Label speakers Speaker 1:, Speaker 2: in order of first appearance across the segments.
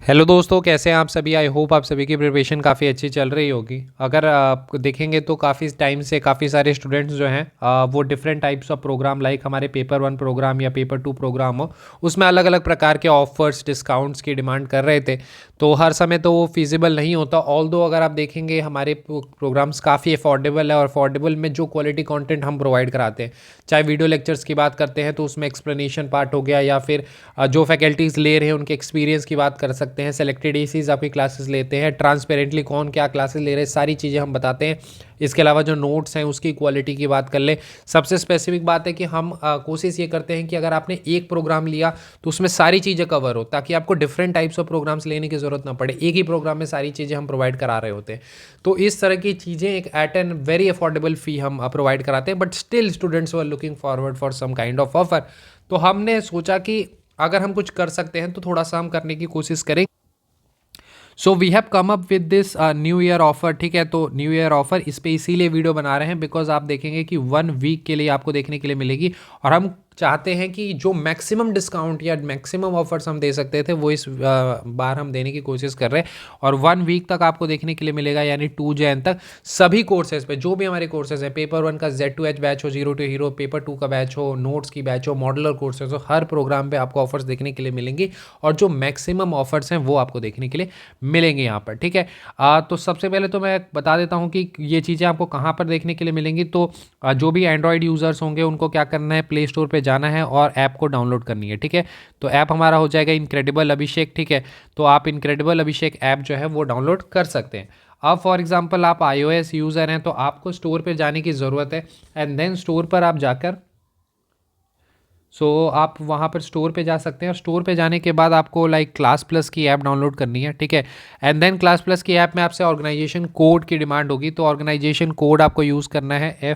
Speaker 1: Hello दोस्तों, कैसे हैं आप सभी। आई होप आप सभी की प्रिपरेशन काफ़ी अच्छी चल रही होगी। अगर आप देखेंगे तो काफ़ी टाइम से काफ़ी सारे स्टूडेंट्स जो हैं वो different types of program like हमारे पेपर 1 प्रोग्राम या पेपर 2 प्रोग्राम हो, उसमें अलग अलग प्रकार के ऑफर्स डिस्काउंट्स की डिमांड कर रहे थे। तो हर समय तो वो फिजिबल नहीं होता। ऑल्दो अगर आप देखेंगे हमारे प्रोग्राम्स काफ़ी अफोर्डेबल है और अफोर्डेबल में जो क्वालिटी कंटेंट हम प्रोवाइड कराते हैं, चाहे वीडियो लेक्चर्स की बात करते हैं तो उसमें एक्सप्लेनेशन पार्ट हो गया, या फिर जो फैकल्टीज़ ले रहे हैं उनके एक्सपीरियंस की बात कर सकते हैं। सेलेक्टेड एसीज आपकी क्लासेस लेते हैं, ट्रांसपेरेंटली कौन क्या क्लासेस ले रहे हैं, सारी चीज़ें हम बताते हैं। इसके अलावा जो नोट्स हैं उसकी क्वालिटी की बात कर ले। सबसे स्पेसिफिक बात है कि हम कोशिश ये करते हैं कि अगर आपने एक प्रोग्राम लिया तो उसमें सारी चीज़ें कवर हो, ताकि आपको डिफरेंट टाइप्स ऑफ प्रोग्राम्स लेने की ज़रूरत ना पड़े। एक ही प्रोग्राम में सारी चीज़ें हम प्रोवाइड करा रहे होते हैं। तो इस तरह की चीज़ें एक at an very affordable fee हम प्रोवाइड कराते हैं, but still students were looking forward for some kind of offer. तो हमने सोचा कि अगर हम कुछ कर सकते हैं तो थोड़ा सा हम करने की कोशिश करें। So we have come up with this new year offer. ठीक है, तो न्यू ईयर ऑफर इस पे इसीलिए वीडियो बना रहे हैं बिकॉज आप देखेंगे कि 1 वीक के लिए आपको देखने के लिए मिलेगी, और हम चाहते हैं कि जो मैक्सिमम डिस्काउंट या मैक्सिमम ऑफर्स हम दे सकते थे वो इस बार हम देने की कोशिश कर रहे हैं। और 1 वीक तक आपको देखने के लिए मिलेगा, यानी 2 जैन तक सभी कोर्सेज पे जो भी हमारे कोर्सेज हैं, पेपर 1 का Z to H बैच हो, जीरो टू हीरो, पेपर 2 का बैच हो, नोट्स की बैच हो, मॉडलर कोर्सेज हो, हर प्रोग्राम पे आपको ऑफर्स देखने के लिए मिलेंगी। और जो मैक्सिमम ऑफर्स हैं वो आपको देखने के लिए मिलेंगे यहाँ पर। ठीक है, तो सबसे पहले तो मैं बता देता हूँ कि ये चीज़ें आपको कहाँ पर देखने के लिए मिलेंगी। तो जो भी एंड्रॉयड यूज़र्स होंगे उनको क्या करना है, प्ले स्टोर पे जाना है और ऐप को डाउनलोड करनी है। ठीक है, तो ऐप हमारा हो जाएगा इनक्रेडिबल अभिषेक। ठीक है, तो आप इनक्रेडिबल अभिषेक ऐप जो है वो डाउनलोड कर सकते हैं। अब फॉर एग्जांपल आप iOS यूज़र हैं तो आपको स्टोर पे जाने की ज़रूरत है, एंड देन स्टोर पर आप जाकर आप वहाँ पर स्टोर पे जा सकते हैं। और स्टोर पे जाने के बाद आपको लाइक क्लास प्लस की ऐप डाउनलोड करनी है। ठीक है, एंड देन क्लास प्लस की ऐप में आपसे ऑर्गेनाइजेशन कोड की डिमांड होगी। तो ऑर्गेनाइजेशन कोड आपको यूज़ करना है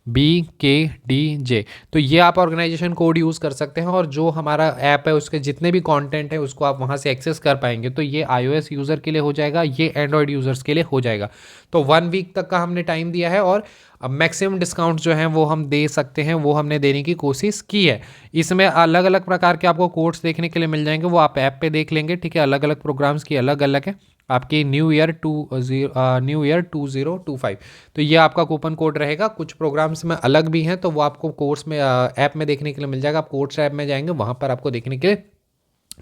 Speaker 1: FVBKDJ। तो ये आप ऑर्गेनाइजेशन कोड यूज़ कर सकते हैं, और जो हमारा ऐप है उसके जितने भी कंटेंट है उसको आप वहाँ से एक्सेस कर पाएंगे। तो ये iOS यूज़र के लिए हो जाएगा, ये एंड्रॉयड यूज़र्स के लिए हो जाएगा। तो 1 वीक तक का हमने टाइम दिया है, और अब मैक्सिमम डिस्काउंट जो हैं वो हम दे सकते हैं, वो हमने देने की कोशिश की है। इसमें अलग अलग प्रकार के आपको कोड्स देखने के लिए मिल जाएंगे, वो आप ऐप पे देख लेंगे। ठीक है, अलग अलग प्रोग्राम्स की अलग अलग है। आपकी न्यू ईयर 2025, तो ये आपका कूपन कोड रहेगा। कुछ प्रोग्राम्स में अलग भी हैं तो वो आपको कोर्स में ऐप में देखने के लिए मिल जाएगा। आप कोर्स ऐप में जाएंगे वहाँ पर आपको देखने के लिए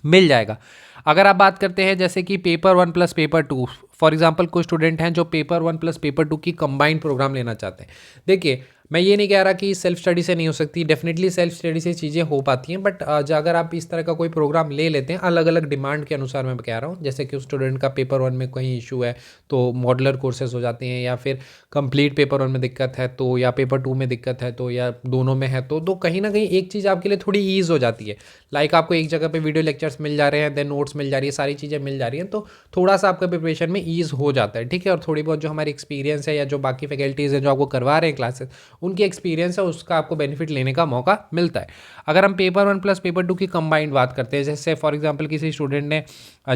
Speaker 1: मिल जाएगा। अगर आप बात करते हैं जैसे कि paper 1 plus paper 2, for example कुछ स्टूडेंट हैं जो पेपर 1 प्लस पेपर 2 की कंबाइंड प्रोग्राम लेना चाहते हैं। देखिए, मैं ये नहीं कह रहा कि सेल्फ स्टडी से नहीं हो सकती, डेफिनेटली सेल्फ स्टडी से चीज़ें हो पाती हैं, बट अगर आप इस तरह का कोई प्रोग्राम ले लेते हैं अलग अलग डिमांड के अनुसार, मैं कह रहा हूँ जैसे कि उस स्टूडेंट का पेपर 1 में कहीं इशू है तो मॉडलर कोर्सेज हो जाते हैं, या फिर कंप्लीट पेपर 1 में दिक्कत है तो, या पेपर 2 में दिक्कत है तो, या दोनों में है तो कहीं ना कहीं एक चीज़ आपके लिए थोड़ी ईज हो जाती है। लाइक आपको एक जगह पे वीडियो लेक्चर्स मिल जा रहे हैं, देन नोट्स मिल जा रही है, सारी चीज़ें मिल जा रही हैं, तो थोड़ा सा आपका प्रिपरेशन में ईज हो जाता है। ठीक है, और थोड़ी बहुत जो हमारी एक्सपीरियंस है या जो बाकी फैकल्टीज़ हैं जो आपको करवा रहे हैं क्लासेस, उनकी एक्सपीरियंस है उसका आपको बेनिफिट लेने का मौका मिलता है। अगर हम पेपर 1 प्लस पेपर 2 की कंबाइंड बात करते हैं, जैसे फॉर एग्जांपल किसी स्टूडेंट ने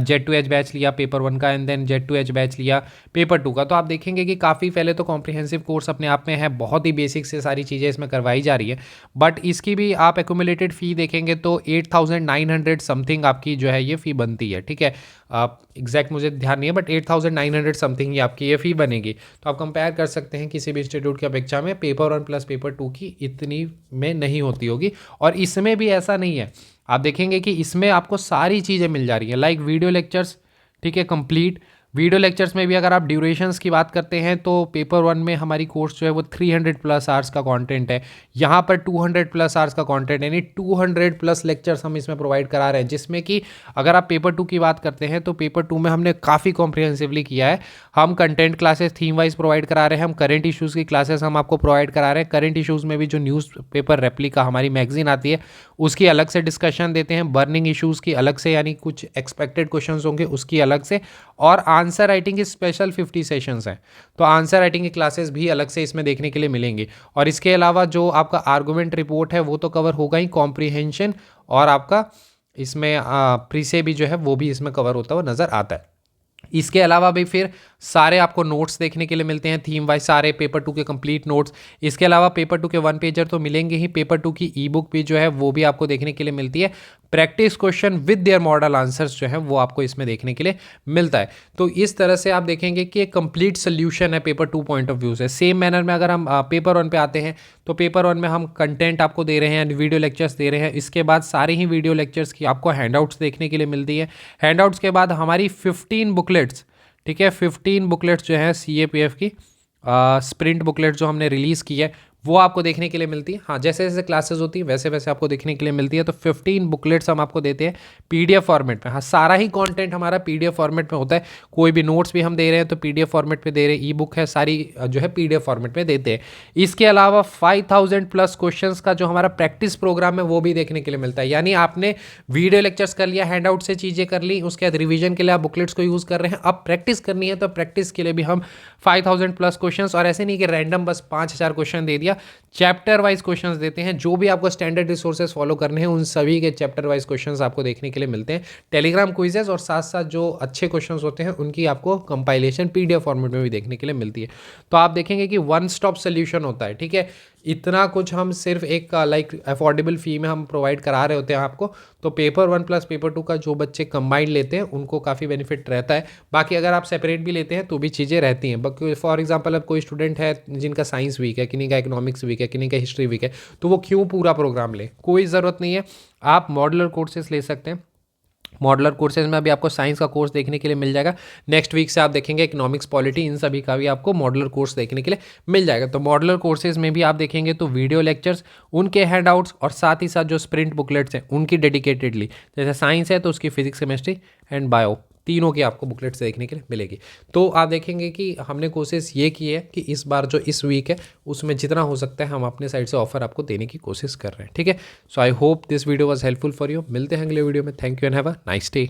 Speaker 1: Z to H बैच लिया पेपर 1 का, and then Z to H batch लिया पेपर 2 का, तो आप देखेंगे कि काफ़ी पहले तो कॉम्प्रिहेंसिव कोर्स अपने आप में है, बहुत ही बेसिक से सारी चीज़ें इसमें करवाई जा रही है। बट इसकी भी आप एक्यूमुलेटेड फ़ी देखेंगे तो 8,900 समथिंग आपकी जो है ये फ़ी बनती है। ठीक है, आप एग्जैक्ट मुझे ध्यान नहीं है, बट 8,900 समथिंग ही आपकी ये फ़ी बनेगी। तो आप कंपेयर कर सकते हैं किसी भी इंस्टीट्यूट की अपेक्षा में पेपर 1 प्लस पेपर 2 की इतनी में नहीं होती होगी। और इसमें भी ऐसा नहीं है, आप देखेंगे कि इसमें आपको सारी चीज़ें मिल जा रही हैं, लाइक वीडियो लेक्चर्स। ठीक है, कंप्लीट वीडियो लेक्चर्स में भी अगर आप ड्यूरेशंस की बात करते हैं तो पेपर 1 में हमारी कोर्स जो है वो 300 प्लस आवर्स का कंटेंट है, यहाँ पर 200 प्लस आवर्स का कंटेंट है, यानी 200 प्लस लेक्चर्स हम इसमें प्रोवाइड करा रहे हैं। जिसमें कि अगर आप पेपर 2 की बात करते हैं तो पेपर 2 में हमने काफ़ी कॉम्प्रिहेंसिवली किया है। हम content classes theme wise provide करा रहे हैं, हम करंट इशूज़ की क्लासेस हम आपको प्रोवाइड करा रहे हैं। करंट इशूज़ में भी जो न्यूज़ पेपर रेप्लिका हमारी मैगजीन आती है उसकी अलग से डिस्कशन देते हैं, बर्निंग इशूज़ की अलग से, यानी कुछ एक्सपेक्टेड क्वेश्चंस होंगे उसकी अलग से, और आंसर राइटिंग की स्पेशल 50 सेशंस हैं। तो आंसर राइटिंग की क्लासेस भी अलग से इसमें देखने के लिए मिलेंगी। और इसके अलावा जो आपका आर्गूमेंट रिपोर्ट है वो तो कवर होगा ही, कॉम्प्रिहेंशन और आपका इसमें प्रीसे भी जो है वो भी इसमें कवर होता हुआ नज़र आता है। इसके अलावा भी फिर सारे आपको नोट्स देखने के लिए मिलते हैं थीम वाइज, सारे पेपर 2 के कंप्लीट नोट्स। इसके अलावा पेपर 2 के 1 पेजर तो मिलेंगे ही, पेपर 2 की ई बुक भी जो है वो भी आपको देखने के लिए मिलती है। Practice question with their model answers जो है वो आपको इसमें देखने के लिए मिलता है। तो इस तरह से आप देखेंगे कि एक कंप्लीट सोल्यूशन है पेपर 2 पॉइंट ऑफ व्यू से। सेम मैनर में अगर हम पेपर 1 पे आते हैं तो पेपर 1 में हम कंटेंट आपको दे रहे हैं, वीडियो लेक्चर्स दे रहे हैं। इसके बाद सारे ही वीडियो लेक्चर्स की आपको हैंडआउट्स देखने के लिए मिलती है। हैंडआउट्स के बाद हमारी 15 बुकलेट्स, ठीक है, 15 बुकलेट्स जो है CAPF की स्प्रिंट बुकलेट जो हमने रिलीज़ की है वो आपको देखने के लिए मिलती है। हाँ, जैसे जैसे क्लासेस होती है वैसे वैसे आपको देखने के लिए मिलती है। तो 15 बुकलेट्स हम आपको देते हैं PDF फॉर्मेट में। हाँ, सारा ही कंटेंट हमारा PDF फॉर्मेट में होता है। कोई भी नोट्स भी हम दे रहे हैं तो PDF फॉर्मेट पे दे रहे हैं, ई बुक है सारी जो है PDF फॉर्मेट में देते हैं। इसके अलावा 5000 प्लस क्वेश्चंस का जो हमारा प्रैक्टिस प्रोग्राम है वो भी देखने के लिए मिलता है। यानी आपने वीडियो लेक्चर्स कर लिया, हैंडआउट से चीज़ें कर ली, उसके बाद रिविजन के लिए आप बुकलेट्स को यूज़ कर रहे हैं, अब प्रैक्टिस करनी है तो प्रैक्टिस के लिए भी हम 5000 प्लस क्वेश्चंस, और ऐसे नहीं कि रैंडम बस 5000 क्वेश्चन दे दिया, चैप्टर वाइज क्वेश्चंस देते हैं। जो भी आपको स्टैंडर्ड रिसोर्सेज फॉलो करने हैं उन सभी के चैप्टर वाइज क्वेश्चंस आपको देखने के लिए मिलते हैं। टेलीग्राम क्विजेस और साथ साथ जो अच्छे क्वेश्चंस होते हैं उनकी आपको कंपाइलेशन PDF फॉर्मेट में भी देखने के लिए मिलती है। तो आप देखेंगे कि वन स्टॉप सोल्यूशन होता है, ठीक है। इतना कुछ हम सिर्फ एक लाइक अफोर्डेबल फी में हम प्रोवाइड करा रहे होते हैं आपको। तो पेपर 1 प्लस पेपर 2 का जो बच्चे कंबाइंड लेते हैं उनको काफ़ी बेनिफिट रहता है। बाकी अगर आप सेपरेट भी लेते हैं तो भी चीज़ें रहती हैं। फॉर एग्जांपल अब कोई स्टूडेंट है जिनका साइंस वीक है, किन्हीं का इकोनॉमिक्स वीक है, किन्हीं का हिस्ट्री वीक है, तो वो क्यों पूरा प्रोग्राम ले, कोई ज़रूरत नहीं है। आप मॉडुलर कोर्सेज ले सकते हैं। मॉडलर कोर्सेज में अभी आपको साइंस का कोर्स देखने के लिए मिल जाएगा। नेक्स्ट वीक से आप देखेंगे इकोनॉमिक्स, पॉलिटी, इन सभी का भी आपको मॉडलर कोर्स देखने के लिए मिल जाएगा। तो मॉडलर कोर्सेज में भी आप देखेंगे तो वीडियो लेक्चर्स, उनके हैंडआउट्स और साथ ही साथ जो स्प्रिंट बुकलेट्स हैं उनकी डेडिकेटेडली, जैसे साइंस है तो उसकी फिजिक्स, केमिस्ट्री एंड बायो, तीनों की आपको बुकलेट्स देखने के लिए मिलेगी। तो आप देखेंगे कि हमने कोशिश ये की है कि इस बार जो इस वीक है उसमें जितना हो सकता है हम अपने साइड से ऑफर आपको देने की कोशिश कर रहे हैं, ठीक है। So I hope this video was helpful for you. मिलते हैं अगले वीडियो में। Thank you and have a nice day.